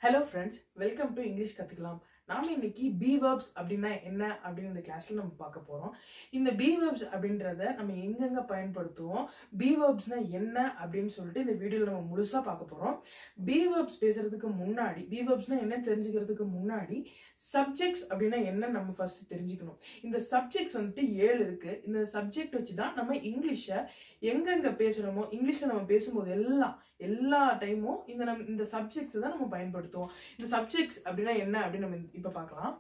Hello friends, welcome to English கத்துக்கலாம். நாம இன்னைக்கு be verbs அப்படினா என்ன அப்படின இந்த கிளாஸ்ல நம்ம பார்க்க போறோம். இந்த be verbs அப்படின்றத நம்ம எங்கெங்க பயன்படுத்துவோம், be verbsனா என்ன அப்படினு சொல்லிட்டு இந்த வீடியோல நம்ம முழுசா பார்க்க போறோம். be verbs பேசுறதுக்கு முன்னாடி be verbsனா என்ன தெரிஞ்சிக்கிறதுக்கு முன்னாடி subjects அப்படினா என்ன நம்ம ஃபர்ஸ்ட் தெரிஞ்சுக்கணும். இந்த subjects வந்துட்டு 7 இருக்கு. இந்த subject வச்சு தான் நம்ம இங்கிலீஷை எங்கெங்க பேசுறோமோ இங்கிலீஷ்ல நம்ம பேசும்போது எல்லா டைமும் இந்த subjects தான் நம்ம பயன்படுத்துவோம். இந்த subjects அப்படினா என்ன அப்படி நம்ம இப்ப பார்க்கலாம்.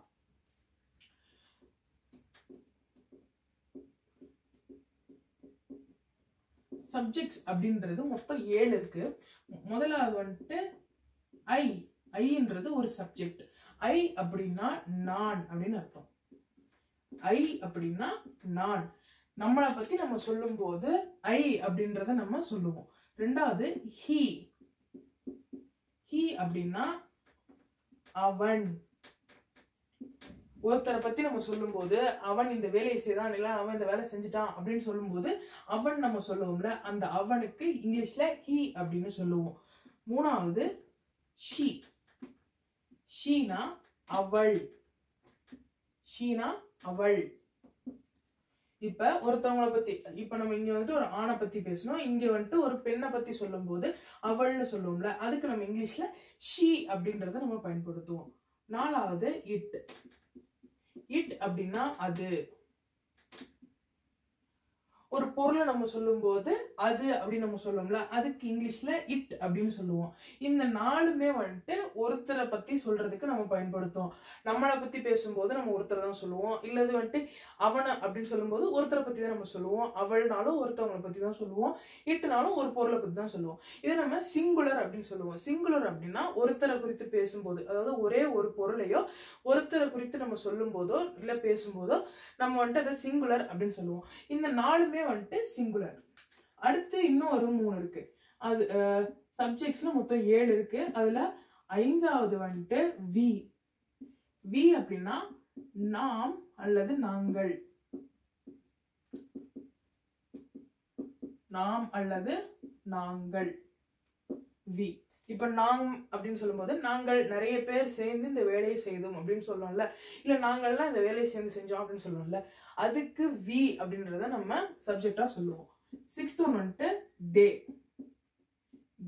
subjects அப்படின்றது மொத்தம் 7 இருக்கு. முதலாவது வந்துட்டு ஐன்றது ஒரு சப்ஜெக்ட். ஐ அப்படினா நான் அப்படினு அர்த்தம். ஐ அப்படினா நான். நம்மள பத்தி நம்ம சொல்லும்போது ஐ அப்படின்றத நம்ம சொல்லுவோம். ரெண்டாவது he அப்படினா அவன். ஒருத்தரை பத்தி நம்ம சொல்லும்போது அவன் இந்த வேலையை செய்தான் இல்ல அவன் இந்த வேலை செஞ்சுட்டான் அப்படின்னு சொல்லும்போது அவன் நம்ம சொல்லுவோம்ல, அந்த அவனுக்கு இங்கிலீஷ்ல he அப்படின்னு சொல்லுவோம். மூணாவது ஷீனா அவள். இப்ப ஒருத்தவங்கள பத்தி இப்ப நம்ம இங்க வந்துட்டு ஒரு ஆணை பத்தி பேசணும், இங்க வந்துட்டு ஒரு பெண்ணை பத்தி சொல்லும் போது அவள்னு சொல்லுவோம்ல, அதுக்கு நம்ம இங்கிலீஷ்ல ஷீ அப்படின்றத நம்ம பயன்படுத்துவோம். நாலாவது இட் அப்படின்னா அது. ஒரு பொருளை நம்ம சொல்லும் போது அது அப்படின்னு நம்ம சொல்லுவோம்ல, அதுக்கு இங்கிலீஷ்ல இட் அப்படின்னு சொல்லுவோம். இந்த நாலுமே வந்துட்டு ஒருத்தரை பத்தி சொல்றதுக்கு நம்ம பயன்படுத்துவோம். நம்மளை பத்தி பேசும்போது நம்ம ஒருத்தரை தான் சொல்லுவோம், இல்லது வந்துட்டு அவனை அப்படின்னு சொல்லும்போது ஒருத்தரை பத்தி தான் நம்ம சொல்லுவோம், அவள்னாலும் ஒருத்தவங்களை பத்தி தான் சொல்லுவோம், இட்டுனாலும் ஒரு பொருளை பத்தி தான் சொல்லுவோம். இதை நம்ம சிங்குலர் அப்படின்னு சொல்லுவோம். சிங்குலர் அப்படின்னா ஒருத்தரை குறித்து பேசும்போது, அதாவது ஒரே ஒரு பொருளையோ ஒருத்தரை குறித்து நம்ம சொல்லும் போதோ இல்ல பேசும்போதோ நம்ம வந்துட்டு அதை சிங்குலர் அப்படின்னு சொல்லுவோம். இந்த நாலுமே வந்துட்டு சிங்குலர். அடுத்து இன்னும் ஒரு 3 இருக்கு. அது சப்ஜெக்ட்ஸ்ல மொத்தம் 7 இருக்கு. அதுல 5வது வந்துட்டு வி அப்படின்னா நாம் அல்லது நாங்கள். நாம் அல்லது நாங்கள் வி. இப்ப நாம் அப்படின்னு சொல்லும்போது நாங்கள் நிறைய பேர் சேர்ந்து இந்த வேலையை செய்தோம் அப்படின்னு சொல்லுவோம்ல, இல்ல நாங்கள்லாம் இந்த வேலையை சேர்ந்து செஞ்சோம் அப்படின்னு சொல்லுவோம்ல, அதுக்கு வி அப்படின்றத நம்ம சப்ஜெக்டா சொல்லுவோம். 6th ஒன் வந்துட்டு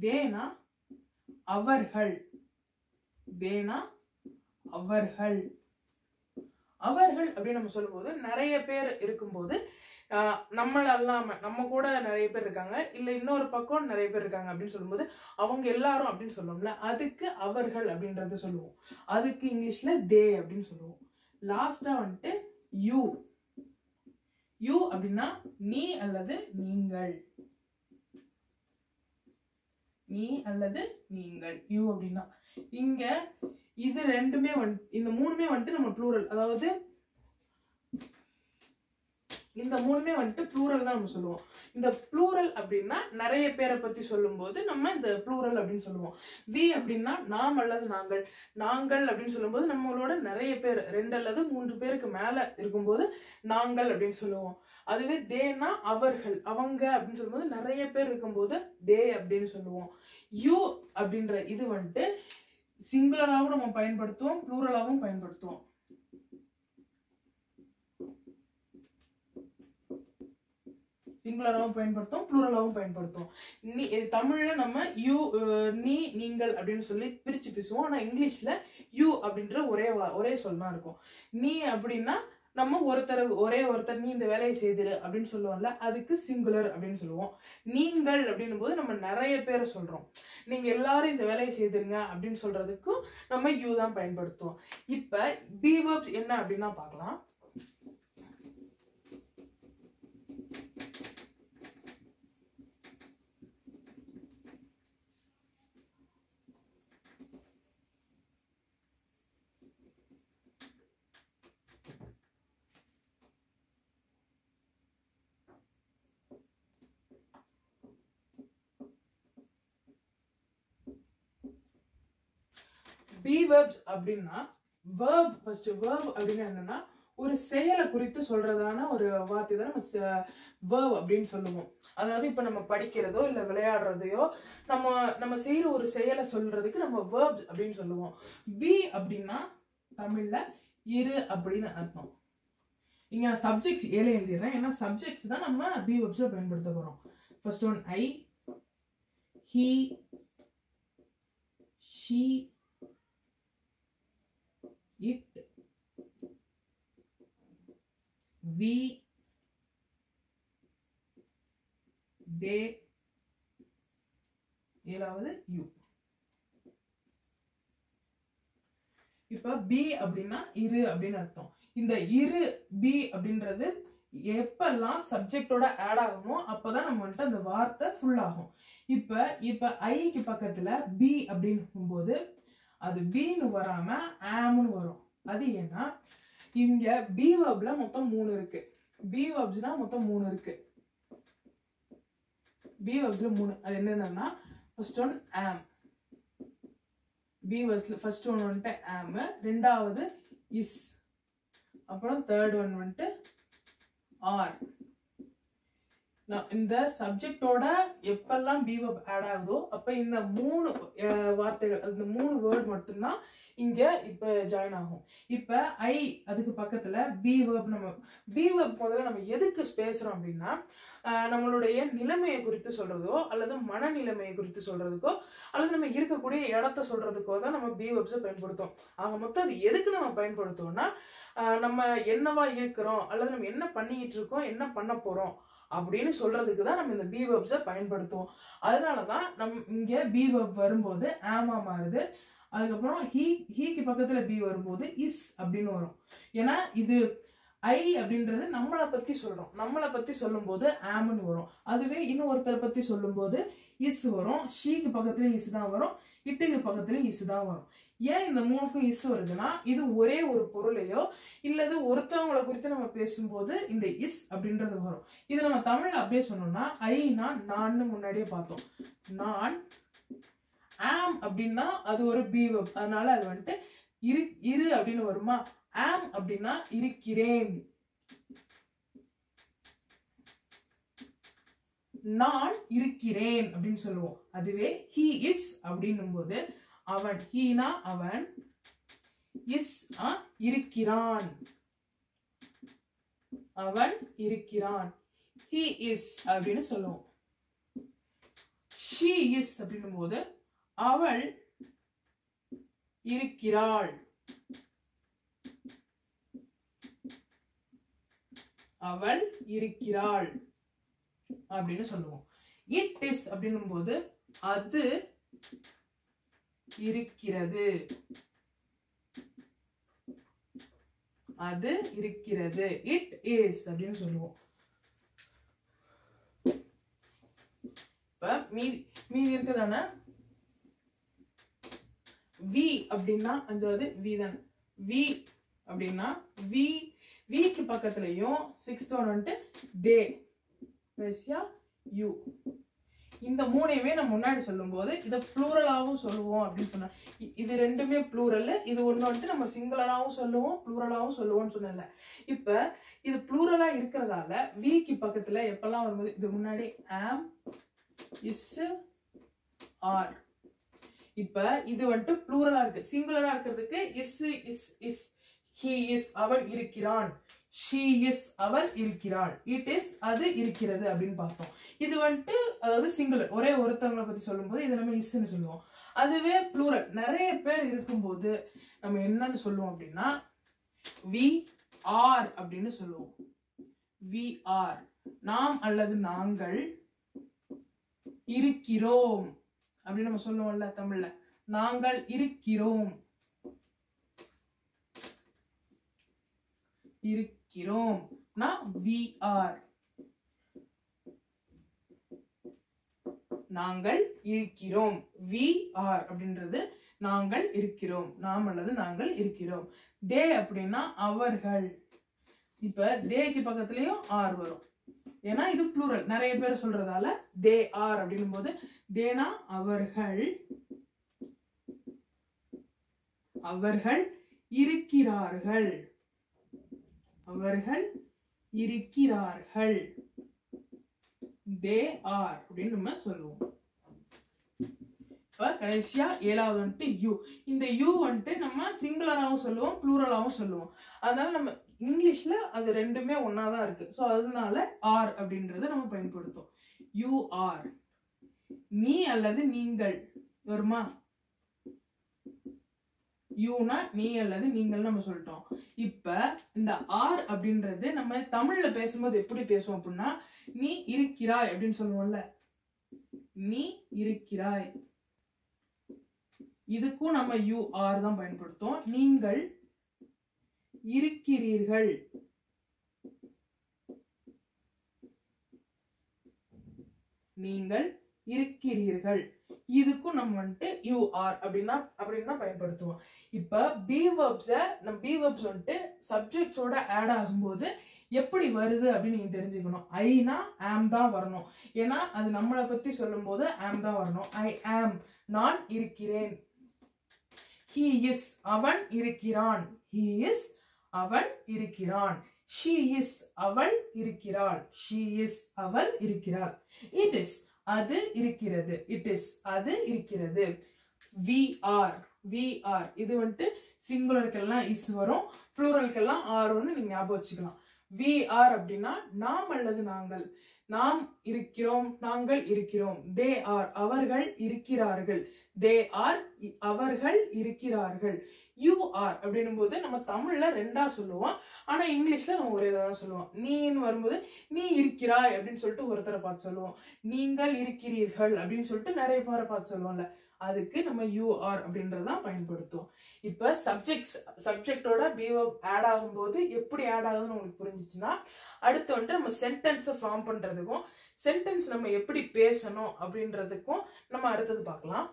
தேனா அவர்கள். அவர்கள் அப்படின்னு நம்ம சொல்லும்போது நிறைய பேர் இருக்கும்போது நம்மள அல்லாம நம்ம கூட நிறைய பேர் இருக்காங்க, இல்ல இன்னொரு பக்கம் நிறைய பேர் இருக்காங்க அப்படின்னு சொல்லும்போது அவங்க எல்லாரும் அப்படின்னு சொல்லுவோம்ல, அதுக்கு அவர்கள் அப்படின்றத சொல்லுவோம். அதுக்கு இங்கிலீஷ்ல தே அப்படின்னு சொல்லுவோம். லாஸ்டா வந்துட்டு யூ அப்படின்னா நீ அல்லது நீங்கள். யூ அப்படின்னா இங்க இது ரெண்டுமே இந்த மூணுமே வந்துட்டு நம்ம ப்ளூரல், அதாவது இந்த மூணுமே வந்துட்டு ப்ளூரல் தான் நம்ம சொல்லுவோம். இந்த ப்ளூரல் அப்படின்னா நிறைய பேரை பத்தி சொல்லும் போது நம்ம இந்த ப்ளூரல் அப்படின்னு சொல்லுவோம். வி அப்படின்னா நாம் அல்லது நாங்கள் அப்படின்னு சொல்லும்போது நம்மளோட நிறைய பேர் 2 அல்லது 3 பேருக்கு மேல இருக்கும்போது நாங்கள் அப்படின்னு சொல்லுவோம். அதுவே தேனா அவர்கள் அவங்க அப்படின்னு சொல்லும்போது நிறைய பேர் இருக்கும்போது தே அப்படின்னு சொல்லுவோம். யூ அப்படின்ற இது வந்துட்டு சிங்குலராகவும் நம்ம பயன்படுத்துவோம், ப்ளூரலாகவும் பயன்படுத்துவோம். சிங்குலராகவும் பயன்படுத்தும், ப்ளூரலாகவும் பயன்படுத்தும். தமிழ்ல நம்ம யூ நீ நீங்கள் அப்படின்னு சொல்லி பிரிச்சு பேசுவோம். ஆனா இங்கிலீஷ்ல யூ அப்படின்ற ஒரே சொல் தான் இருக்கும். நீ அப்படின்னா நம்ம ஒரே ஒருத்தர் நீ இந்த வேலையை செய்திரு அப்படின்னு சொல்லுவோம்ல, அதுக்கு சிங்குலர் அப்படின்னு சொல்லுவோம். நீங்கள் அப்படின்னும் போது நம்ம நிறைய பேரை சொல்றோம், நீங்க எல்லாரும் இந்த வேலையை செய்திருங்க அப்படின்னு சொல்றதுக்கும் நம்ம யூ தான் பயன்படுத்துவோம். இப்ப be verbs என்ன அப்படின்னா பார்க்கலாம். be verbs அப்படின்னா verb, first verb அப்படின்னா என்னன்னா ஒரு செயலை குறித்து சொல்றதான ஒரு வார்த்தை தான் நம்ம verb அப்படின்னு சொல்லுவோம். அதாவது இப்ப நம்ம படிக்கிறதோ இல்ல விளையாடுறதையோ நம்ம செய்யற ஒரு செயலை சொல்றதுக்கு நம்ம verbs அப்படின்னு சொல்லுவோம். be அப்படின்னா தமிழ்ல இரு அப்படின்னு அர்த்தம். இங்க சப்ஜெக்ட்ஸ் ஏழை எழுதிடுறேன், ஏன்னா சப்ஜெக்ட்ஸ் தான் நம்ம be verbs பயன்படுத்த போறோம். First one I, he, she, it, we, they, ஏழாவது you. இப்ப be அப்படின்னா இரு அப்படின்னு அர்த்தம். இந்த இரு be அப்படின்றது எப்பெல்லாம் சப்ஜெக்டோட ஆட் ஆகுமோ அப்பதான் நம்ம வந்துட்டு அந்த வார்த்தை ஃபுல் ஆகும். இப்ப ஐக்கு பக்கத்துல be அப்படின்னு போது அது பீன்னு வராம ஆம்னு வரும். அது ஏன்னா இங்க be verbல மொத்தம் 3 இருக்கு. be verbsனா மொத்தம் 3 இருக்கு. be verbsல 3. அது என்னன்னா ஃபர்ஸ்ட் ஒன் am, be verbsல ஃபர்ஸ்ட் ஒன் வந்துட்டு am, ரெண்டாவது is, அப்புறம் தேர்ட் ஒன் வந்துட்டு ஆர். இந்த சப்ஜெக்டோட எப்பெல்லாம் be verb ஆட் ஆகுதோ அப்ப இந்த 3 வார்த்தைகள், இந்த 3 வேர்ட் மட்டும்தான் இங்க இப்ப ஜாயின் ஆகும். இப்ப ஐ அதுக்கு பக்கத்துல be verb. நம்ம be verb முதல்ல நம்ம எதுக்கு பேசுறோம் அப்படின்னா நம்மளுடைய நிலைமையை குறித்து சொல்றதோ அல்லது மனநிலைமையை குறித்து சொல்றதுக்கோ அல்லது நம்ம இருக்கக்கூடிய இடத்த சொல்றதுக்கோ தான் நம்ம be verbs பயன்படுத்தும். ஆக மொத்தம் அது எதுக்கு நம்ம பயன்படுத்துவோம்னா நம்ம என்னவா இருக்கிறோம் அல்லது நம்ம என்ன பண்ணிட்டு இருக்கோம், என்ன பண்ண போறோம் அப்படின்னு சொல்றதுக்கு தான் நம்ம இந்த be verbs பயன்படுத்துவோம். அதனாலதான் இங்க be verb வரும்போது ஆமா மாறுது. அதுக்கப்புறம் ஹீக்கு பக்கத்துல be வரும்போது is அப்படின்னு வரும். ஏன்னா இது ஐ அப்படின்றது நம்மளை பத்தி சொல்றோம். நம்மளை பத்தி சொல்லும் போது ஆம்னு வரும். அதுவே இன்னொருத்தரை பத்தி சொல்லும் போது இஸ் வரும். ஷீக்கு பக்கத்துல இஸ் தான் வரும், இட்டுக்கு பக்கத்துல இஸ் தான் வரும். ஏன் இந்த 3க்கும் இஸ் வருதுன்னா இது ஒரே ஒரு பொருளையோ இல்லது ஒருத்தவங்களை குறித்து நம்ம பேசும்போது இந்த இஸ் அப்படின்றது வரும். இது நம்ம தமிழ்ல அப்படியே சொன்னோம்னா ஐனா நான் முன்னாடியே பார்த்தோம். நான், ஆம் அப்படின்னா அது ஒரு be verb, அதனால அது வந்துட்டு இரு அப்படின்னு வருமா. ஆம் அப்படின்னா இருக்கிறேன். நான் இருக்கிறேன் அப்படின்னு சொல்லுவோம். அதுவே he is அப்படின்னும் போது அவன், ஹீனா அவன், இஸ் இருக்கிறான், அவன் இருக்கிறான். he is அப்படின்னு சொல்லுவோம். she is அப்படின்னும் போது அவள் இருக்கிறாள், அவள் இருக்கிறாள் அப்படின்னு சொல்லுவோம். it is அப்படின்னும் போது அது இருக்கிறது, அது இருக்கிறது. it is அப்படின்னு சொல்லுவோம். இப்ப மீதி இருக்குதானே வி அப்படின்னா அஞ்சாவது வி தான். வி அப்படின்னா விக்கு பக்கத்துலயும் 6th ஒன் வந்துட்டு தே, யூ. இந்த 3ஐயுமே நம்ம முன்னாடி சொல்லும் போது இதை ப்ளூரலாவும் சொல்லுவோம் அப்படின்னு சொன்னா. இது ரெண்டுமே ப்ளூரல். இது ஒண்ணு வந்துட்டு நம்ம சிங்குலராவும் சொல்லுவோம் ப்ளூரலாவும் சொல்லுவோம்னு சொன்னல. இப்ப இது ப்ளூரலா இருக்கிறதால விக்கு பக்கத்துல எப்பெல்லாம் வரும்போது இது முன்னாடி ஆம், இஸ், ஆர். இப்ப இது வந்துட்டு ப்ளூரலா இருக்கு. சிங்குலரா இருக்கிறதுக்கு இஸ், he is அவன் இருக்கிறான், she is அவள் இருக்கிறாள், it is அது இருக்கிறது அப்படின்னு பார்த்தோம். இது வந்துட்டு அதாவது சிங்குலர், ஒரே ஒருத்தவங்களை பத்தி சொல்லும் போது இதை நம்ம இஸ்ன்னு சொல்லுவோம். அதுவே ப்ளூரல் நிறைய பேர் இருக்கும்போது நம்ம என்னன்னு சொல்லுவோம் அப்படின்னா we are அப்படின்னு சொல்லுவோம். we are நாம் அல்லது நாங்கள் இருக்கிறோம் அப்படின்னு நம்ம சொல்லுவோம்ல தமிழ்ல. நாங்கள் இருக்கிறோம், இருக்கிறோம். we are நாங்கள் இருக்கிறோம். we are அப்படின்றது நாங்கள் இருக்கிறோம், நாம் அல்லது நாங்கள் இருக்கிறோம். they அப்படின்னா அவர்கள். இப்ப தேக்கு பக்கத்துலயும் ஆர் வரும். ஏன்னா இது ப்ளூரல் நிறைய பேர் சொல்றதால they are அப்படின்னும் போது தேனா அவர்கள், அவர்கள் இருக்கிறார்கள். அவர்கள் இருக்கிறார்கள். they are அப்படின்னு நம்ம சொல்லுவோம். இப்ப கடைசியா ஏழாவது வந்துட்டு யூ. இந்த யூ வந்துட்டு நம்ம சிங்குலராகவும் சொல்லுவோம் ப்ளூரலாகவும் சொல்லுவோம். அதனால நம்ம இங்கிலீஷ்ல அது ரெண்டுமே ஒன்னாதான் இருக்கு. ஸோ அதனால ஆர் அப்படின்றத நம்ம பயன்படுத்தும். யூ ஆர், நீ அல்லது நீங்கள் வருமா? யூனா நீ அல்லது நீங்கள் நம்ம சொல்லிட்டோம். இப்ப இந்த ஆர் அப்படின்றது நம்ம தமிழ்ல பேசும்போது எப்படி பேசுவோம் அப்படின்னா, நீ இருக்கிறாய் அப்படின்னு சொல்லுவோம்ல, நீ இருக்கிறாய். இதுக்கும் நம்ம யூ ஆர் தான் பயன்படுத்தும். நீங்கள் இருக்கிறீர்கள், நீங்கள் இருக்கிறீர்கள். இதுக்கும் நம்ம வந்துட்டு யூ ஆர் அப்படின்னா பயன்படுத்துவோம். இப்ப பி வெர்ப்ஸ நம்ம பி வெர்ப்ஸ் வந்துட்டு சப்ஜெக்ட்ஸோட ஆட் ஆகும்போது எப்படி வருது அப்படின்னு நீங்க தெரிஞ்சுக்கணும். ஐனா ஆம் தான் வரணும். ஏன்னா அது நம்மளை பத்தி சொல்லும் போது ஆம் தான் வரணும். ஐ ஆம், நான் இருக்கிறேன். he is, அவன் இருக்கிறான். he is, அவன் இருக்கிறான். she is, அவள் இருக்கிறாள். she is, அவள் இருக்கிறாள். it is, அது இருக்கிறது. it is, அது இருக்கிறது. we are, இது வந்துட்டு சிங்குலருக்கெல்லாம் இஸ் வரும், ப்ளூரலுக்கெல்லாம் ஆர் ஒன்னு நீங்க ஞாபகம் வச்சுக்கலாம். we are அப்படின்னா நாம் அல்லது நாங்கள். நாம் இருக்கிறோம், நாங்கள் இருக்கிறோம். they are, அவர்கள் இருக்கிறார்கள். they are, அவர்கள் இருக்கிறார்கள். you are அப்படின்னும் போது நம்ம தமிழ்ல ரெண்டா சொல்லுவோம், ஆனா இங்கிலீஷ்ல நம்ம ஒரே தான் சொல்லுவோம். நீன்னு வரும்போது நீ இருக்கிறாய் அப்படின்னு சொல்லிட்டு ஒருத்தரை பார்த்து சொல்லுவோம். நீங்கள் இருக்கிறீர்கள் அப்படின்னு சொல்லிட்டு நிறைய பேரை பார்த்து சொல்லுவோம்ல, அதுக்கு நம்ம யூ ஆர் அப்படின்றதான் பயன்படுத்தும். இப்ப சப்ஜெக்டோட பி வெர்ப் ஆட் ஆகும்போது எப்படி ஆட் ஆகுதுன்னு உங்களுக்கு புரிஞ்சிச்சுன்னா, அடுத்து வந்துட்டு நம்ம சென்டென்ஸை ஃபார்ம் பண்றதுக்கும் சென்டென்ஸ் நம்ம எப்படி பேசணும் அப்படின்றதுக்கும் நம்ம அடுத்தது பார்க்கலாம்.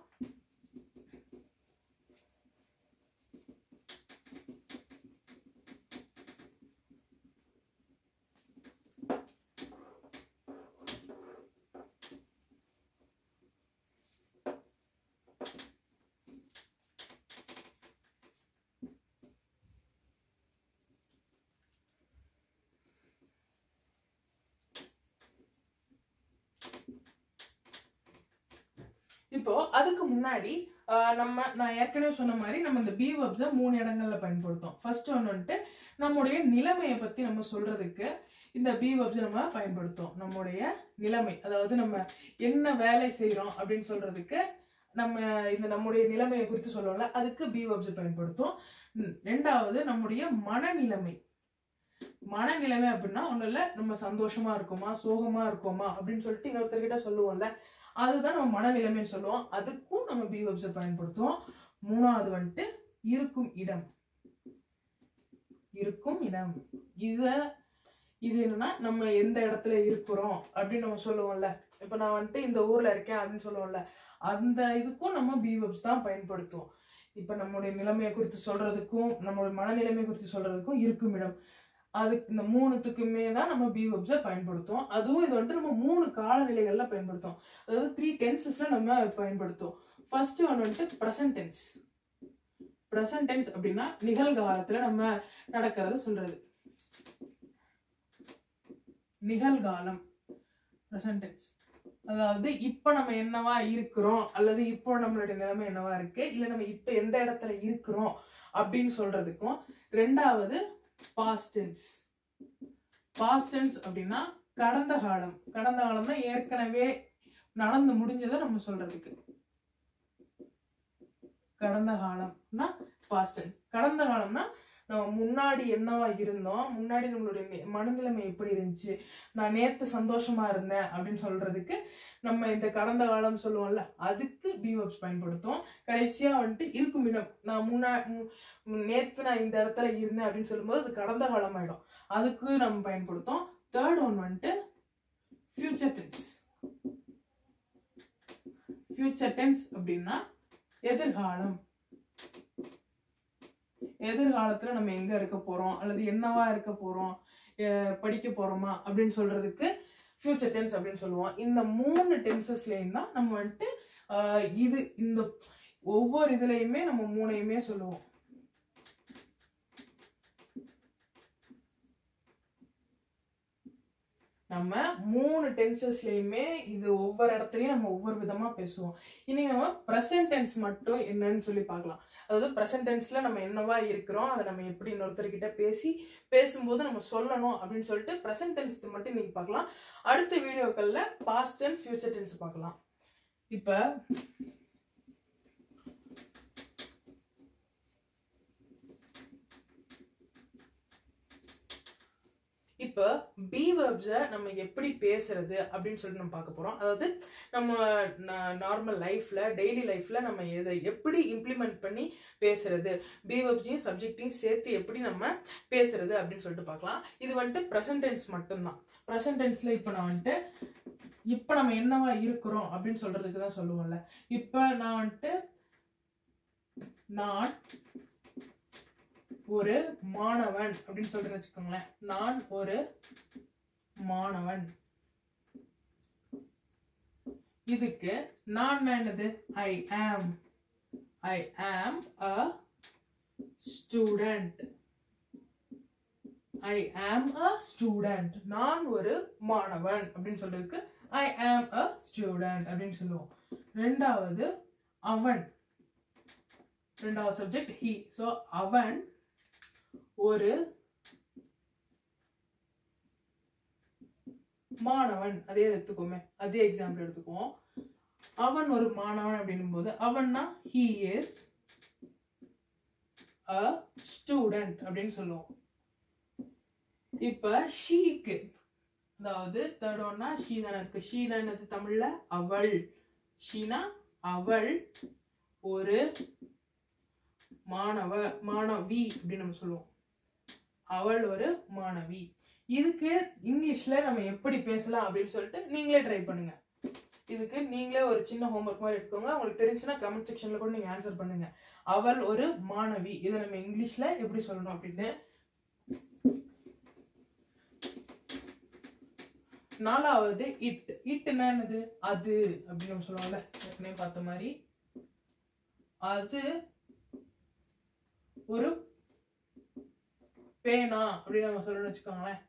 இப்போ அதுக்கு முன்னாடி நான் ஏற்கனவே சொன்ன மாதிரி நம்ம இந்த பி வெர்ப்ஸை 3 இடங்கள்ல பயன்படுத்தோம். ஃபர்ஸ்ட் ஒன்று வந்துட்டு நம்முடைய நிலைமையை பத்தி நம்ம சொல்றதுக்கு இந்த பி வெர்ப்ஸை நம்ம பயன்படுத்தோம். நம்முடைய நிலைமை, அதாவது நம்ம என்ன வேலை செய்யறோம் அப்படின்னு சொல்றதுக்கு நம்ம இந்த நம்முடைய நிலைமையை குறித்து சொல்லுவோம்ல, அதுக்கு பி வெர்ப்ஸை பயன்படுத்தும். ரெண்டாவது நம்முடைய மனநிலைமை. மனநிலைமை அப்படின்னா ஒண்ணு இல்ல, நம்ம சந்தோஷமா இருக்கோமா சோகமா இருக்கோமா அப்படின்னு சொல்லிட்டு இன்னொருத்தர்கிட்ட சொல்லுவோம்ல, அதுதான் நம்ம மனநிலைமைன்னு சொல்லுவோம். அதுக்கும் நம்ம பி வெர்ப்ஸை பயன்படுத்துவோம். மூணாவது வந்துட்டு இருக்கும் இடம். இருக்கும் இடம் இது என்னன்னா நம்ம எந்த இடத்துல இருக்கிறோம் அப்படின்னு நம்ம சொல்லுவோம்ல. இப்ப நான் வந்துட்டு இந்த ஊர்ல இருக்கேன் அப்படின்னு சொல்லுவோம்ல, அந்த இதுக்கும் நம்ம பி வெர்ப்ஸ் தான் பயன்படுத்துவோம். இப்ப நம்மளுடைய நிலைமையை குறித்து சொல்றதுக்கும் நம்மளுடைய மனநிலைமை குறித்து சொல்றதுக்கும் இருக்கும் இடம், அதுக்கு இந்த 3த்துக்குமே தான் நம்ம பி வெர்ப்ஸை பயன்படுத்துவோம். அதுவும் இது வந்துட்டு நம்ம 3 காலநிலைகள்ல பயன்படுத்தும். அதாவது 3 டென்சஸ்ல நம்ம பயன்படுத்துவோம். ஃபர்ஸ்ட் ஒன் வந்துட்டு பிரசன்ட் டென்ஸ். பிரசன்ட் டென்ஸ் அப்படின்னா நிகழ்காலத்துல நம்ம நடக்கிறது சொல்றது. நிகழ்காலம் பிரசன்ட் டென்ஸ், அதாவது இப்ப நம்ம என்னவா இருக்கிறோம் அல்லது இப்போ நம்மளுடைய நிலைமை என்னவா இருக்கு, இல்ல நம்ம இப்ப எந்த இடத்துல இருக்கிறோம் அப்படின்னு சொல்றதுக்கும். ரெண்டாவது பாஸ்ட் டென்ஸ். பாஸ்ட் டென்ஸ் அப்படின்னா கடந்த காலம். கடந்த காலம்னா ஏற்கனவே நடந்து முடிஞ்சதை நம்ம சொல்றதுக்கு கடந்த காலம்னா பாஸ்ட் டென்ஸ். கடந்த காலம்னா நம்ம முன்னாடி என்னவா இருந்தோம், முன்னாடி நம்மளுடைய மனநிலைமை எப்படி இருந்துச்சு, நான் நேத்து சந்தோஷமா இருந்தேன் அப்படின்னு சொல்றதுக்கு நம்ம இந்த கடந்த காலம் சொல்லுவோம்ல, அதுக்கு பி வெர்ப்ஸ் பயன்படுத்தும். கடைசியா வந்துட்டு இருக்கும் இடம். நான் நேத்து நான் இந்த இடத்துல இருந்தேன் அப்படின்னு சொல்லும்போது அது கடந்த காலம் ஆயிடும், அதுக்கு நம்ம பயன்படுத்தும். தேர்ட் ஒன் வந்துட்டு ஃபியூச்சர் டென்ஸ். ஃபியூச்சர் டென்ஸ் அப்படின்னா எதிர்காலம். எதிர்காலத்துல நம்ம எங்க இருக்க போறோம் அல்லது என்னவா இருக்க போறோம், படிக்க போறோமா அப்படின்னு சொல்றதுக்கு ஃபியூச்சர் டென்ஸ் அப்படின்னு சொல்லுவோம். இந்த 3 டென்சஸ்லயும் தான் நம்ம வந்துட்டு இந்த ஒவ்வொரு இதுலயுமே நம்ம 3யுமே சொல்லுவோம். நம்ம 3 டென்சஸ்லயுமே இது ஒவ்வொரு இடத்துலயும் நம்ம ஒவ்வொரு விதமா பேசுவோம். இன்னைக்கு நம்ம பிரசன்ட் டென்ஸ் மட்டும் என்னன்னு சொல்லி பார்க்கலாம். அதாவது பிரசன்ட் டென்ஸ்ல நம்ம என்னவா இருக்கிறோம், அதை நம்ம எப்படி இன்னொருத்தர்கிட்ட பேசும்போது நம்ம சொல்லணும் அப்படின்னு சொல்லிட்டு பிரசன்ட் டென்ஸ் மட்டும் இன்னைக்கு பார்க்கலாம். அடுத்த வீடியோக்கள்ல பாஸ்ட் டென்ஸ், ஃபியூச்சர் டென்ஸ் பார்க்கலாம். இப்போ பி வெர்ப்ஸை நம்ம எப்படி பேசுறது அப்படின்னு சொல்லிட்டு நம்ம பார்க்க போறோம். அதாவது நம்ம நார்மல் லைஃப்ல, டெய்லி லைஃப்ல நம்ம இதை எப்படி இம்ப்ளிமெண்ட் பண்ணி பேசுறது, பி வெர்ப்ஸையும் சப்ஜெக்டையும் சேர்த்து எப்படி நம்ம பேசுறது அப்படின்னு சொல்லிட்டு பார்க்கலாம். இது வந்துட்டு ப்ரெசன்ட் டென்ஸ் மட்டும்தான். ப்ரெசன்ட் டென்ஸ்ல இப்போ நான் வந்துட்டு இப்போ நம்ம என்னவா இருக்கிறோம் அப்படின்னு சொல்றதுக்கு தான் சொல்லுவோம்ல. இப்போ நான் வந்துட்டு நான் ஒரு மாணவன் அப்படின்னு சொல்றேன்னு வச்சுக்கோங்களேன். நான் ஒரு மாணவன். இதுக்கு நான் என்னது? ஐ ஆம் a student. I am a student. நான் ஒரு மாணவன் அப்படின்னு சொல்றதுக்கு I am a student அப்படின்னு சொல்லுவோம். ரெண்டாவது அவன், ரெண்டாவது சப்ஜெக்ட் he. So அவன் ஒரு மாணவன். அதே எடுத்துக்கோமே, அதே எக்ஸாம்பிள் எடுத்துக்குவோம். அவன் ஒரு மாணவன் அப்படின்னும் போது அவன்னா he is a student அப்படின்னு சொல்லுவோம். இப்ப ஷீக்கு, அதாவது தேர்ட் ஒன்னா ஷீ தானே இருக்கு. ஷீனா என்னது தமிழ்ல? அவள். ஷீனா அவள் ஒரு மாணவி அப்படின்னு நம்ம சொல்லுவோம். அவள் ஒரு மாணவி. இதுக்கு இங்கிலீஷ்ல நம்ம எப்படி பேசலாம் அப்படின்னு சொல்லிட்டு நீங்களே ட்ரை பண்ணுங்க. இதுக்கு நீங்களே ஒரு சின்ன ஹோம்ஒர்க் மாதிரி எடுத்துக்கோங்க. உங்களுக்கு தெரிஞ்சுன்னா கமெண்ட் செக்ஷன்ல கூட நீங்க ஆன்சர் பண்ணுங்க. அவள் ஒரு மாணவி, இதை நம்ம இங்கிலீஷ்ல எப்படி சொல்லணும் அப்படின்னு. நாலாவது இட். இட்னா என்னது? அது அப்படின்னு நம்ம சொல்லுவோம்ல, ஏற்கனவே பார்த்த மாதிரி. அது ஒரு பேனா அப்படின்னு நம்ம சொல்லணும்னு வச்சுக்கோங்களேன்.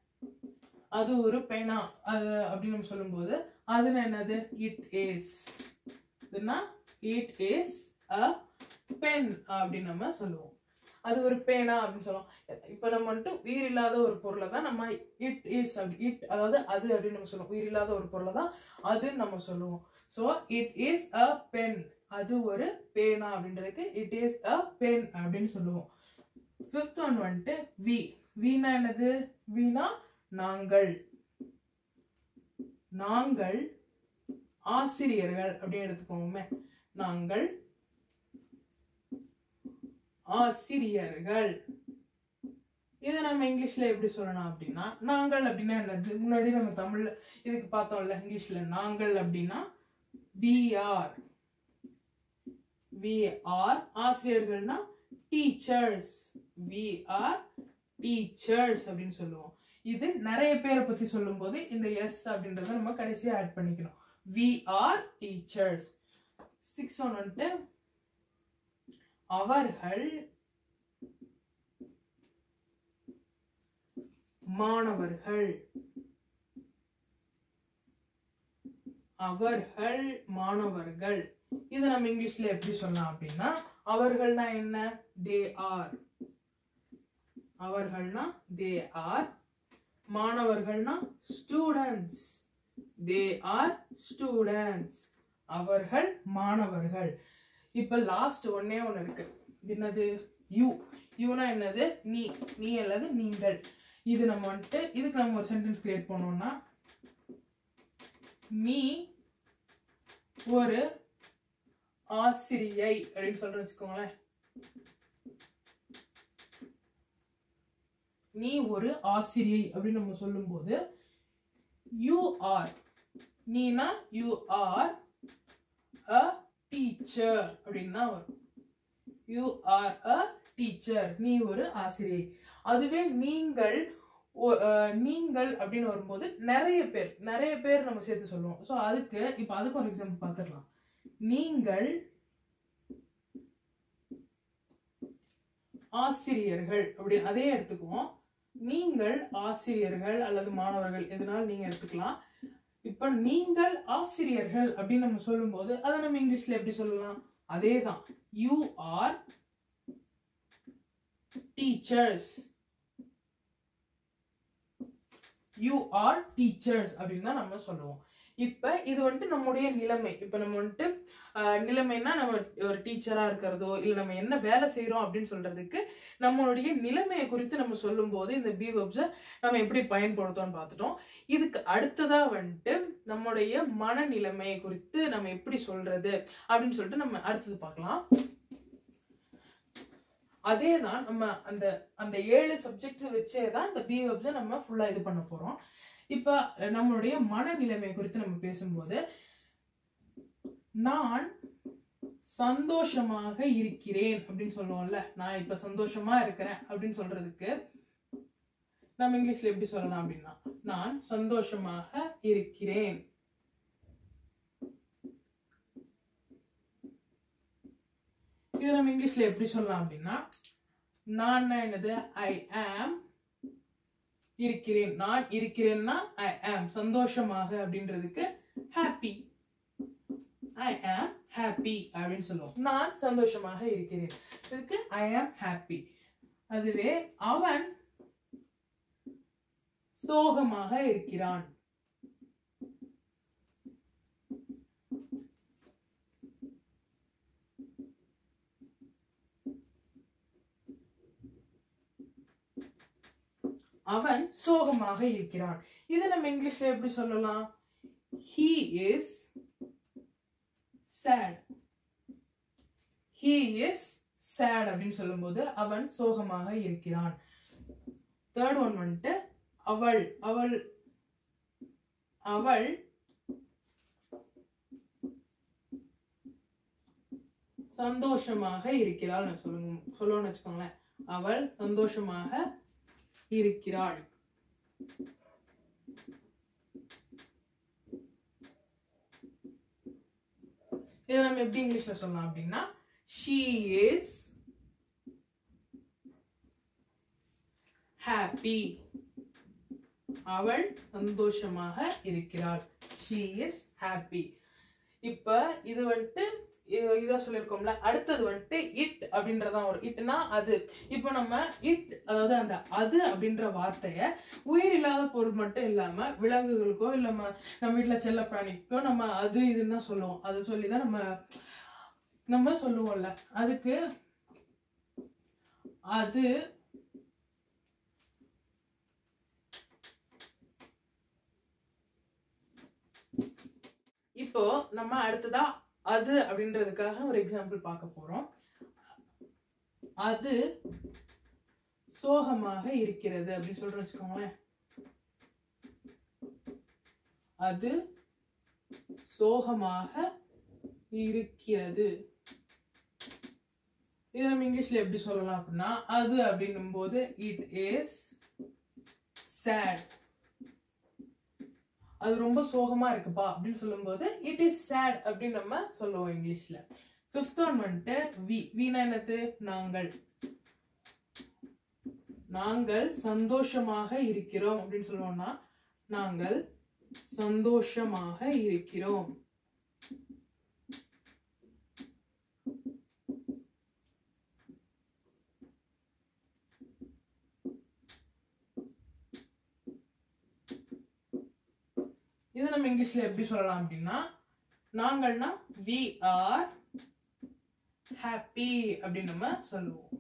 அது ஒரு பேனா அது அப்படின்னு நம்ம சொல்லும்போது அதுனா என்னது? It is. இதுனா இட் இஸ் அ பென் அப்படின்னு நம்ம சொல்லுவோம். அது ஒரு பேனா அப்படின்னு சொல்லுவோம். இப்ப நம்ம வந்துட்டு உயிர் இல்லாத ஒரு பொருளை தான் நம்ம இட் இஸ் இட், அதாவது அது அப்படின்னு நம்ம சொல்லுவோம். உயிர் இல்லாத ஒரு பொருளை தான் அதுன்னு நம்ம சொல்லுவோம். So it is a pen, அது ஒரு பேனா அப்படின்றதுக்கு இட் இஸ் அ பென் அப்படின்னு சொல்லுவோம். ஃபிஃப்த் ஒன் வந்துட்டு வி. வீணா என்னது? வீணா நாங்கள். நாங்கள் ஆசிரியர்கள் அப்படின்னு எடுத்துக்கோமே. நாங்கள் ஆசிரியர்கள். இதை நம்ம இங்கிலீஷ்ல எப்படி சொல்லணும் அப்படின்னா, நாங்கள் அப்படின்னா என்னது? முன்னாடி நம்ம தமிழ்ல இதுக்கு பார்த்தோம்ல, இங்கிலீஷ்ல நாங்கள் அப்படின்னா we are. we are. ஆசிரியர்கள்னா teachers. we are teachers அப்படின்னு சொல்லுவோம். இது நிறைய பேரை பத்தி சொல்லும் போது இந்த எஸ் அப்படின்றத நம்ம கடைசியா ஆட் பண்ணிக்கணும். we are teachers. 6 ஒன் வந்துட்டு அவர்கள் மாணவர்கள். அவர்கள் மாணவர்கள். இதை நம்ம இங்கிலீஷ்ல எப்படி சொல்லலாம் அப்படின்னா, அவர்கள்னா என்ன? they are. அவர்கள்னா they are. மாணவர்கள்னா students. they are students. அவர்கள் மாணவர்கள். இப்ப லாஸ்ட் ஒன்னே ஒன்னு இருக்கு. என்னது? யூ. யூனா என்னது? நீ. நீ அல்லது நீங்கள். இது நம்ம வந்துட்டு இதுக்கு நம்ம ஒரு சென்டென்ஸ் கிரியேட் பண்ணோம்னா, நீ ஒரு ஆசிரியை அப்படின்னு சொல்றேன்னு வச்சுக்கோங்களேன். நீ ஒரு ஆசிரியை அப்படின்னு நம்ம சொல்லும் போது you are. Neena you are a teacher அப்படின்னு தான் வரும். You are a teacher. நீ ஒரு ஆசிரியை. அதுவே நீங்கள் நீங்கள் அப்படின்னு வரும்போது நிறைய பேர் நம்ம சேர்த்து சொல்லுவோம். ஸோ அதுக்கு இப்போ அதுக்கு ஒரு எக்ஸாம்பிள் பார்த்துக்கலாம். நீங்கள் ஆசிரியர்கள் அப்படி அதே எடுத்துக்குவோம். நீங்கள் ஆசிரியர்கள் அல்லது மாணவர்கள் எதனால நீங்க எடுத்துக்கலாம். இப்ப நீங்கள் ஆசிரியர்கள் அப்படின்னு நம்ம சொல்லும் போது அதை நம்ம இங்கிலீஷ்ல எப்படி சொல்லலாம்? அதேதான், you are teachers, you are teachers அப்படின்னு தான் நம்ம சொல்லுவோம். இப்ப இது வந்துட்டு நம்முடைய நிலைமை. இப்ப நம்ம வந்துட்டு நிலைமைன்னா நம்ம ஒரு டீச்சரா இருக்கிறதோ இல்ல நம்ம என்ன வேலை செய்யறோம் அப்படின்னு சொல்றதுக்கு நம்மளுடைய நிலைமையை குறித்து நம்ம சொல்லும் போது இந்த பி வெர்ப்ஸை நம்ம எப்படி பயன்படுத்தோம்னு பார்த்துட்டோம். இதுக்கு அடுத்ததா வந்துட்டு நம்முடைய மனநிலைமையை குறித்து நம்ம எப்படி சொல்றது அப்படின்னு சொல்லிட்டு நம்ம அடுத்தது பார்க்கலாம். அதேதான் நம்ம அந்த 7 சப்ஜெக்ட் வச்சேதான் இந்த பி வெர்ப்ஸை நம்ம ஃபுல்லா இது பண்ண போறோம். இப்ப நம்மளுடைய மனநிலைமை குறித்து நம்ம பேசும்போது நான் சந்தோஷமாக இருக்கிறேன் அப்படின்னு சொல்லுவோம்ல, நான் இப்ப சந்தோஷமா இருக்கிறேன் அப்படின்னு சொல்றதுக்கு நம்ம இங்கிலீஷ்ல எப்படி சொல்லலாம் அப்படின்னா, நான் சந்தோஷமாக இருக்கிறேன். இது நம்ம இங்கிலீஷ்ல எப்படி சொல்லலாம் அப்படின்னா, நான் என்னது, ஐ ஆம் இருக்கிறேன். நான் இருக்கிறேன்னா ஐ ஆம், சந்தோஷமாக அப்படின்றதுக்கு ஹாப்பி, ஐ ஆம் ஹாப்பி அப்படின்னு சொல்லுவோம். நான் சந்தோஷமாக இருக்கிறேன், இதுக்கு ஐ ஆம் ஹாப்பி. அதுவே அவன் சோகமாக இருக்கிறான், அவன் சோகமாக இருக்கிறான். இதை நம்ம இங்கிலீஷ்ல எப்படி சொல்லலாம்? he is sad, he is sad அப்படின்னு சொல்லும்போது அவன் சோகமாக இருக்கிறான். தேர்ட் ஒன் வந்துட்டு அவள், அவள் அவள் சந்தோஷமாக இருக்கிறாள் சொல்லணும்னு வச்சுக்கோங்களேன். அவள் சந்தோஷமாக இருக்கிறாள். இதை நம்ம எப்படி இங்கிலீஷ்ல சொல்லலாம் அப்படின்னா, she is happy, அவள் சந்தோஷமாக இருக்கிறாள், she is happy. இப்ப இது வந்துட்டு இதான் சொல்லியிருக்கோம்ல. அடுத்தது வந்துட்டு இட் அப்படின்றதான் வரும். இட்னா அது. இப்போ நம்ம இட், அதாவது அந்த அது அப்படின்ற வார்த்தைய உயிர் இல்லாத பொருள் மட்டும் இல்லாம விலங்குகளுக்கோ இல்ல நம்ம வீட்டுல செல்ல பிராணிக்கோ நம்ம அது இதுன்னு தான் சொல்லுவோம். அது சொல்லிதான் நம்ம சொல்லுவோம்ல. அதுக்கு அது இப்போ நம்ம அடுத்ததா அது அப்படின்றதுக்காக ஒரு எக்ஸாம்பிள் பார்க்க போறோம். அது சோகமாக இருக்கிறது அப்படின்னு சொல்றோம் வச்சுக்கோங்களேன். அது சோகமாக இருக்கிறது. இது நம்ம இங்கிலீஷ்ல எப்படி சொல்லலாம் அப்படின்னா, அது அப்படின்னும் போது இட் இஸ் சேட், அது ரொம்ப சோகமா இருக்குப்பா அப்படின்னு சொல்லும் போது இட் இஸ் சேட் அப்படின்னு நம்ம சொல்லுவோம் இங்கிலீஷ்ல. ஃபிஃப்த் ஒன் வந்துட்டு வீணா என்னது, நாங்கள், நாங்கள் சந்தோஷமாக இருக்கிறோம் அப்படின்னு சொல்லுவோம்னா நாங்கள் சந்தோஷமாக இருக்கிறோம். இது நம்ம இங்கிலீஷ்ல எப்படி சொல்லலாம் அப்படின்னா, நாங்கள்னா we are happy அப்படின்னு நம்ம சொல்லுவோம்.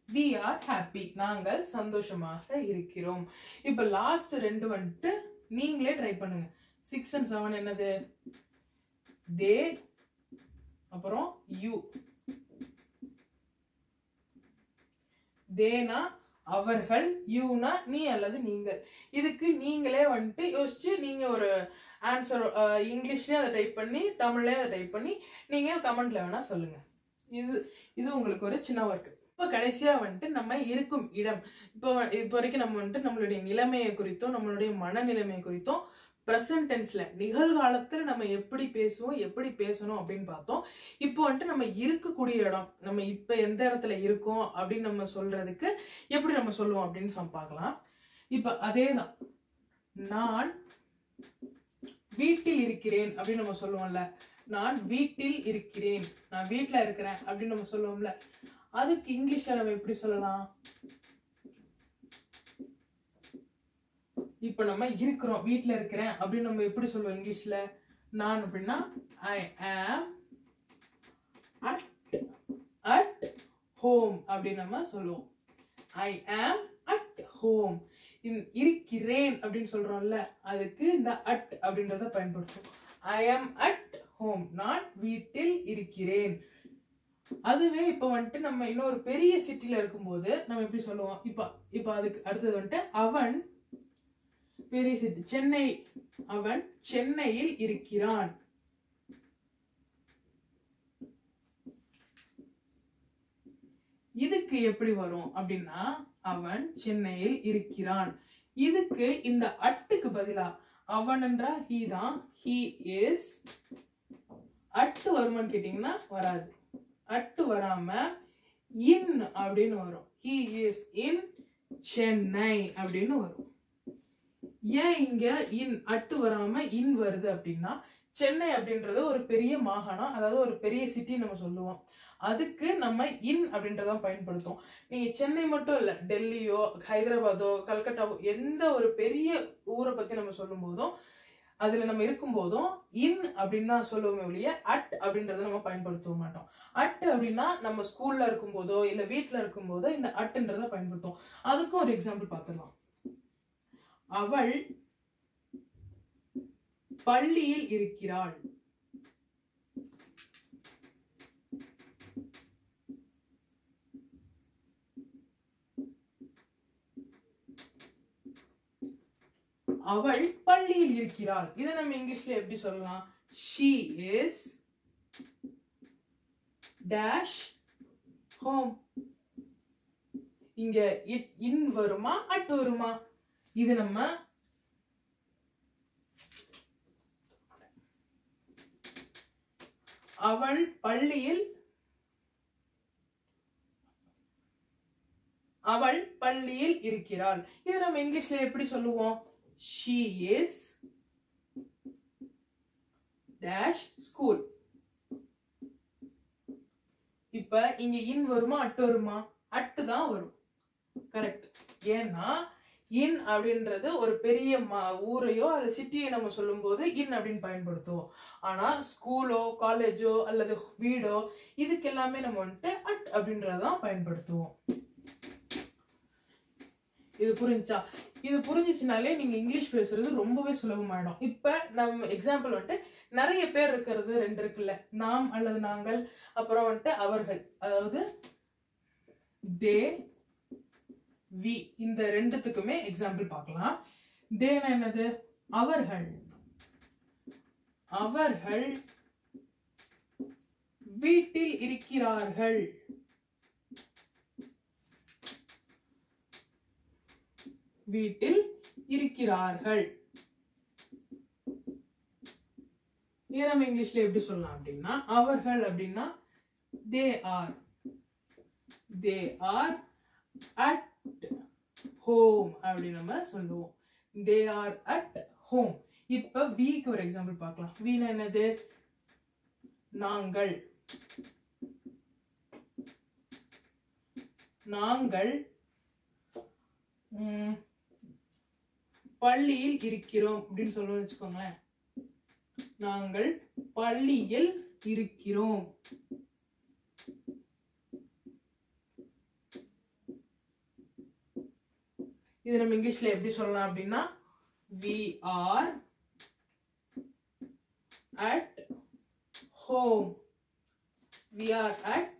we are happy, நாங்கள் சந்தோஷமாக இருக்கிறோம். இப்ப லாஸ்ட் ரெண்டு வந்துட்டு நீங்களே ட்ரை பண்ணுங்க. 6 and 7 என்னது, they அப்புறம் you. தேனா அவர்கள், யூனா நீ அல்லது நீங்கள். இதுக்கு நீங்களே வந்துட்டு யோசிச்சு நீங்க ஒரு ஆன்சர் இங்கிலீஷ்லயே அதை டைப் பண்ணி தமிழ்லயே அதை டைப் பண்ணி நீங்க கமெண்ட்ல வேணா சொல்லுங்க. இது உங்களுக்கு ஒரு சின்ன ஒர்க். இப்ப கடைசியா வந்துட்டு நம்ம இருக்கும் இடம். இப்போ வரைக்கும் நம்ம வந்துட்டு நம்மளுடைய நிலைமையை குறித்தும் நம்மளுடைய மனநிலைமை குறித்தும் பிரசன்ட் டென்ஸ்ல நிகழ்காலத்துல நம்ம எப்படி பேசுவோம், எப்படி பேசணும் அப்படின்னு பார்த்தோம். இப்போ வந்துட்டு நம்ம இருக்கக்கூடிய இடம், நம்ம இப்ப எந்த இடத்துல இருக்கோம் அப்படின்னு நம்ம சொல்றதுக்கு எப்படி நம்ம சொல்லுவோம் அப்படின்னு பார்க்கலாம். இப்ப அதேதான், நான் வீட்டில் இருக்கிறேன் அப்படின்னு நம்ம சொல்லுவோம்ல, நான் வீட்டில் இருக்கிறேன், நான் வீட்டுல இருக்கிறேன் அப்படின்னு நம்ம சொல்லுவோம்ல, அதுக்கு இங்கிலீஷ்ல நம்ம எப்படி சொல்லலாம்? இப்ப நம்ம இருக்கிறோம், வீட்டுல இருக்கிறேன் அப்படின்னு நம்ம எப்படி சொல்லுவோம் இங்கிலீஷ்ல? நான் அப்படின்னா ஐ ஆம் அட் ஹோம் அப்படின்னு நம்ம சொல்லுவோம். ஐ ஆம் அட் ஹோம். இருக்கிறேன் அப்படின்னு சொல்றோம்ல, அதுக்கு இந்த அட் அப்படின்றத பயன்படுத்தும். ஐ ஆம் அட் ஹோம், நான் வீட்டில் இருக்கிறேன். அதுவே இப்ப வந்துட்டு நம்ம இன்னொரு பெரிய சிட்டில இருக்கும்போது நம்ம எப்படி சொல்லுவோம்? இப்ப அதுக்கு அடுத்தது வந்துட்டு அவன் பெரிய சிட்டி, சென்னை, அவன் சென்னையில் இருக்கிறான். இதுக்கு எப்படி வரும் அப்படின்னா, அவன் சென்னையில் இருக்கிறான். இதுக்கு இந்த அட்டுக்கு பதிலா அவன் என்றா ஹீ தான், ஹீ இஸ். அட்டு வருமான்னு கேட்டீங்கன்னா வராது. அட்டு வராம இன் அப்படின்னு வரும். ஹீ இஸ் இன் சென்னை அப்படின்னு வரும். ஏன் இங்க இன் அட்டு வராம இன் வருது அப்படின்னா, சென்னை அப்படின்றது ஒரு பெரிய மாகாணம், அதாவது ஒரு பெரிய சிட்டி நம்ம சொல்லுவோம். அதுக்கு நம்ம இன் அப்படின்றதான் பயன்படுத்தும். நீங்க சென்னை மட்டும் இல்ல, டெல்லியோ ஹைதராபாதோ கல்கட்டாவோ எந்த ஒரு பெரிய ஊரை பத்தி நம்ம சொல்லும் போதும், அதுல நம்ம இருக்கும் போதும் இன் அப்படின்னு தான் சொல்லுவோமே ஒழிய அட் அப்படின்றத நம்ம பயன்படுத்த மாட்டோம். அட் அப்படின்னா நம்ம ஸ்கூல்ல இருக்கும் போதோ இல்ல வீட்டுல இருக்கும் போதோ இந்த அட்டுன்றத பயன்படுத்தும். அதுக்கும் ஒரு எக்ஸாம்பிள் பார்த்துடலாம். அவள் பள்ளியில் இருக்கிறாள். அவள் பள்ளியில் இருக்கிறாள். இதை நம்ம இங்கிலீஷ்ல எப்படி சொல்லலாம்? she is dash home. இங்க இன் வருமா அட் வருமா? இது நம்ம அவள் பள்ளியில் இருக்கிறாள். இது நம்ம இங்கிலீஷ்ல எப்படி சொல்லுவோம்? she is dash school. இப்ப இங்க இன் வருமா அட் வருமா? அட்டு தான் வரும். கரெக்ட். ஏன்னா இன் அப்படின்றது ஒரு பெரிய ஊரையோ அல்லது சிட்டியை நம்ம சொல்லும் போது இன் அப்படின்னு பயன்படுத்துவோம். ஆனா ஸ்கூலோ காலேஜோ அல்லது வீடோ இதுக்கு எல்லாமே நம்ம வந்துட்டு அட் அப்படின்றதான் பயன்படுத்துவோம். இது புரிஞ்சா? இது புரிஞ்சிச்சுனாலே நீங்க இங்கிலீஷ் பேசுறது ரொம்பவே சுலபமாயிடும். இப்ப நம்ம எக்ஸாம்பிள் வந்துட்டு நிறைய பேர் இருக்கிறது ரெண்டு இருக்குல்ல, நாம் அல்லது நாங்கள், அப்புறம் வந்துட்டு அவர்கள், அதாவது தே வி, இந்த ரெண்டுத்துக்குமே எக்ஸாம்பிள் பார்க்கலாம். தேனா என்னது? அவர்கள். அவர்கள் வீட்டில் இருக்கிறார்கள். வீட்டில் இருக்கிறார்கள். இதை நம்ம இங்கிலீஷ்ல எப்படி சொல்லலாம் அப்படின்னா, அவர்கள் அப்படின்னா தே ஆர் at home அப்படின்னு நம்ம சொல்லுவோம். they are at home. இப்ப வீக்கு ஒரு எக்ஸாம்பிள் பார்க்கலாம். வீனா என்னது? நாங்கள். நாங்கள் பள்ளியில் இருக்கிறோம் அப்படின்னு சொல்லுவோம் வச்சுக்கோங்களேன். நாங்கள் பள்ளியில் இருக்கிறோம். இது நம்ம இங்கிலீஷ்ல எப்படி சொல்லலாம் அப்படின்னா, we are at home. we are at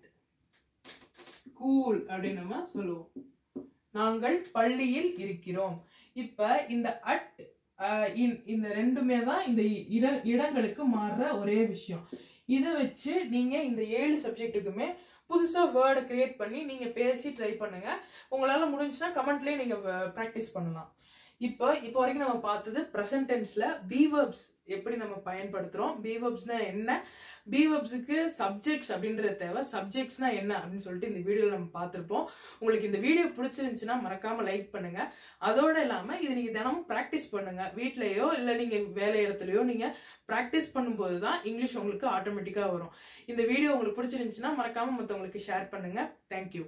school அப்படின்னு நம்ம சொல்லுவோம். நாங்கள் பள்ளியில் இருக்கிறோம். இப்ப இந்த அட் இந்த ரெண்டுமே தான் இந்த இடங்களுக்கு மாறுற ஒரே விஷயம். இதை வச்சு நீங்க இந்த 7 சப்ஜெக்ட்டுக்குமே புதுசா வேர்டை கிரியேட் பண்ணி நீங்க பேசி ட்ரை பண்ணுங்க. உங்களால முடிஞ்சுன்னா கமெண்ட்லயே நீங்க பிராக்டிஸ் பண்ணலாம். இப்போ வரைக்கும் நம்ம பார்த்தது ப்ரெசன்ட் டென்ஸ்ல பி வெர்ப்ஸ் எப்படி நம்ம பயன்படுத்துறோம், பி வெர்ப்ஸ்னா என்ன, பி வெர்ப்ஸுக்கு சப்ஜெக்ட்ஸ் அப்படின்றது தேவை, சப்ஜெக்ட்ஸ்னா என்ன அப்படின்னு சொல்லிட்டு இந்த வீடியோல நம்ம பார்த்திருப்போம். உங்களுக்கு இந்த வீடியோ பிடிச்சிருந்துச்சுன்னா மறக்காம லைக் பண்ணுங்க. அதோட இல்லாம இது நீங்க தினமும் பிராக்டிஸ் பண்ணுங்க, வீட்லயோ இல்ல நீங்க வேலை இடத்துலயோ நீங்க பிராக்டிஸ் பண்ணும்போது தான் இங்கிலீஷ் உங்களுக்கு ஆட்டோமேட்டிக்கா வரும். இந்த வீடியோ உங்களுக்கு பிடிச்சிருந்துச்சுன்னா மறக்காம மற்றவங்களுக்கு ஷேர் பண்ணுங்க. தேங்க்யூ.